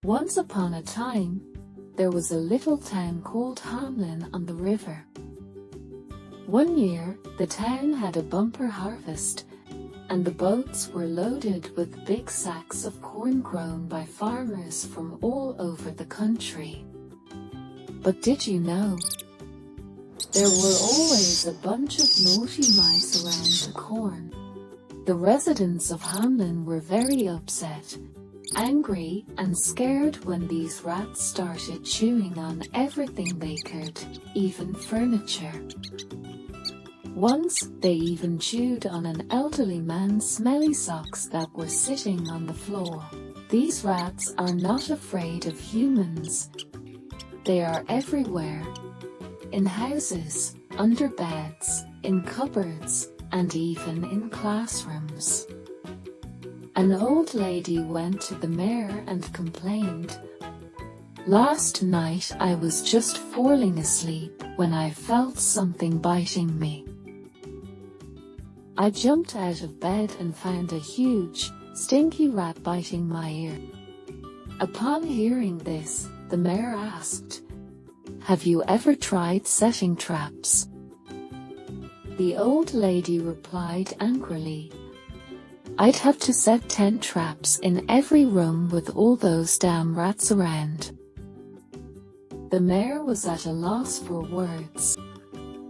Once upon a time, there was a little town called Hamlin on the river. One year, the town had a bumper harvest, and the boats were loaded with big sacks of corn grown by farmers from all over the country. But did you know? There were always a bunch of naughty mice around the corn. The residents of Hamlin were very upset, angry and scared when these rats started chewing on everything they could, even furniture. Once, they even chewed on an elderly man's smelly socks that were sitting on the floor. These rats are not afraid of humans. They are everywhere. In houses, under beds, in cupboards, and even in classrooms. An old lady went to the mayor and complained, "Last night I was just falling asleep when I felt something biting me. I jumped out of bed and found a huge, stinky rat biting my ear." Upon hearing this, the mayor asked, "Have you ever tried setting traps?" The old lady replied angrily, "I'd have to set 10 traps in every room with all those damn rats around." The mayor was at a loss for words.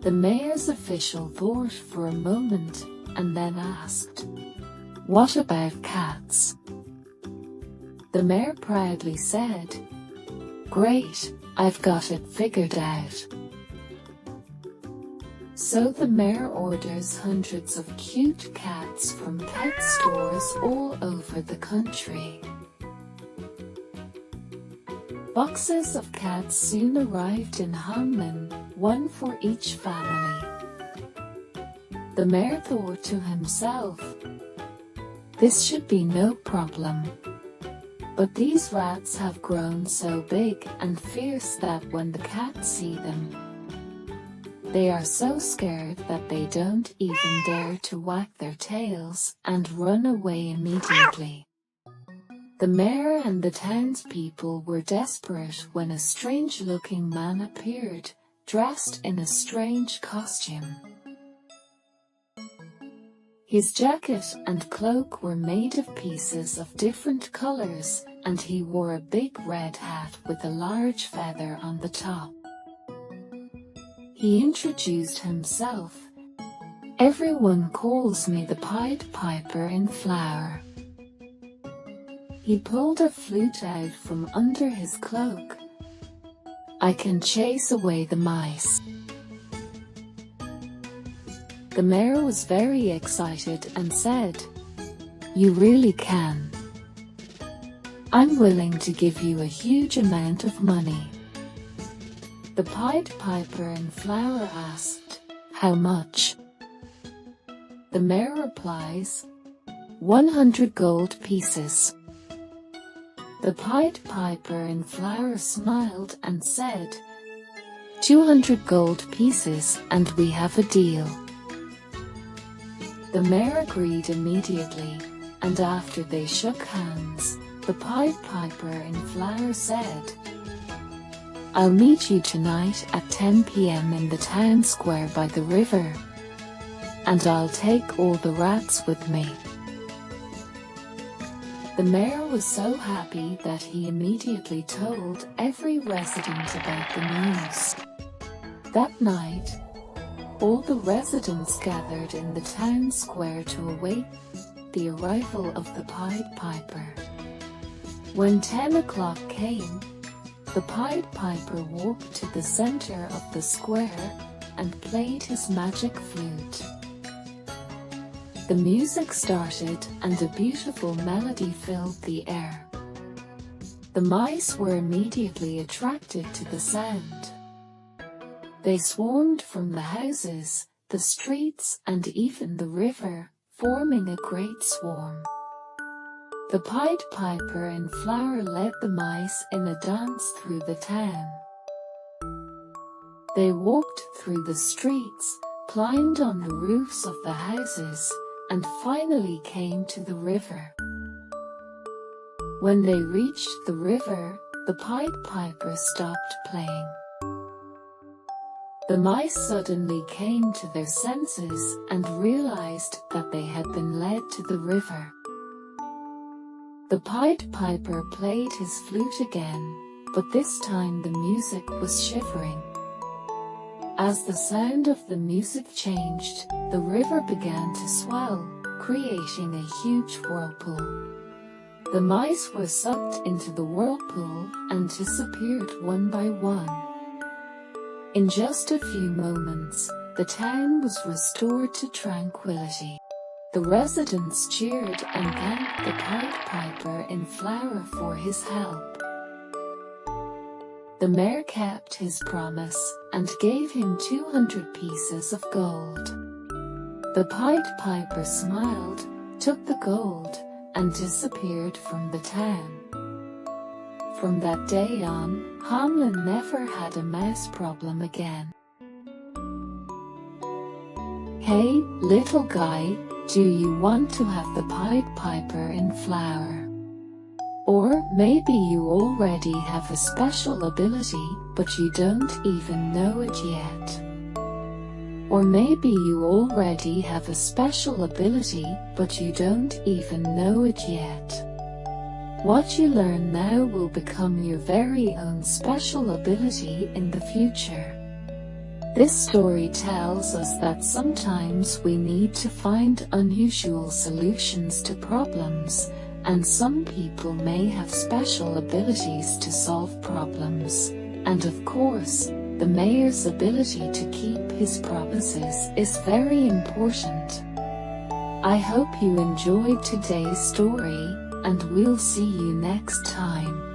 The mayor's official thought for a moment, and then asked, "What about cats?" The mayor proudly said, "Great, I've got it figured out." So the mayor orders hundreds of cute cats from pet stores all over the country. Boxes of cats soon arrived in Hamlin, one for each family. The mayor thought to himself, "This should be no problem. But these rats have grown so big and fierce that when the cats see them, they are so scared that they don't even dare to wag their tails and run away immediately." The mayor and the townspeople were desperate when a strange-looking man appeared, dressed in a strange costume. His jacket and cloak were made of pieces of different colors, and he wore a big red hat with a large feather on the top. He introduced himself. "Everyone calls me the Pied Piper in Flower." He pulled a flute out from under his cloak. "I can chase away the mice." The mayor was very excited and said, "You really can. I'm willing to give you a huge amount of money." The Pied Piper in Flower asked, "How much?" The mayor replies, 100 gold pieces. The Pied Piper in Flower smiled and said, 200 gold pieces and we have a deal." The mayor agreed immediately, and after they shook hands, the Pied Piper in Flower said, "I'll meet you tonight at 10 p.m. in the town square by the river. And I'll take all the rats with me." The mayor was so happy that he immediately told every resident about the news. That night, all the residents gathered in the town square to await the arrival of the Pied Piper. When 10 o'clock came, the Pied Piper walked to the center of the square and played his magic flute. The music started and a beautiful melody filled the air. The mice were immediately attracted to the sound. They swarmed from the houses, the streets, and even the river, forming a great swarm. The Pied Piper in Flower led the mice in a dance through the town. They walked through the streets, climbed on the roofs of the houses, and finally came to the river. When they reached the river, the Pied Piper stopped playing. The mice suddenly came to their senses and realized that they had been led to the river. The Pied Piper played his flute again, but this time the music was shivering. As the sound of the music changed, the river began to swell, creating a huge whirlpool. The mice were sucked into the whirlpool and disappeared one by one. In just a few moments, the town was restored to tranquility. The residents cheered and thanked the Pied Piper in flower for his help. The mayor kept his promise and gave him 200 pieces of gold. The Pied Piper smiled, took the gold, and disappeared from the town. From that day on, Hamlin never had a mouse problem again. Hey, little guy, do you want to have the Pied Piper in flower? Or maybe you already have a special ability, but you don't even know it yet. Or maybe you already have a special ability, but you don't even know it yet. What you learn now will become your very own special ability in the future. This story tells us that sometimes we need to find unusual solutions to problems, and some people may have special abilities to solve problems, and of course, the mayor's ability to keep his promises is very important. I hope you enjoyed today's story, and we'll see you next time.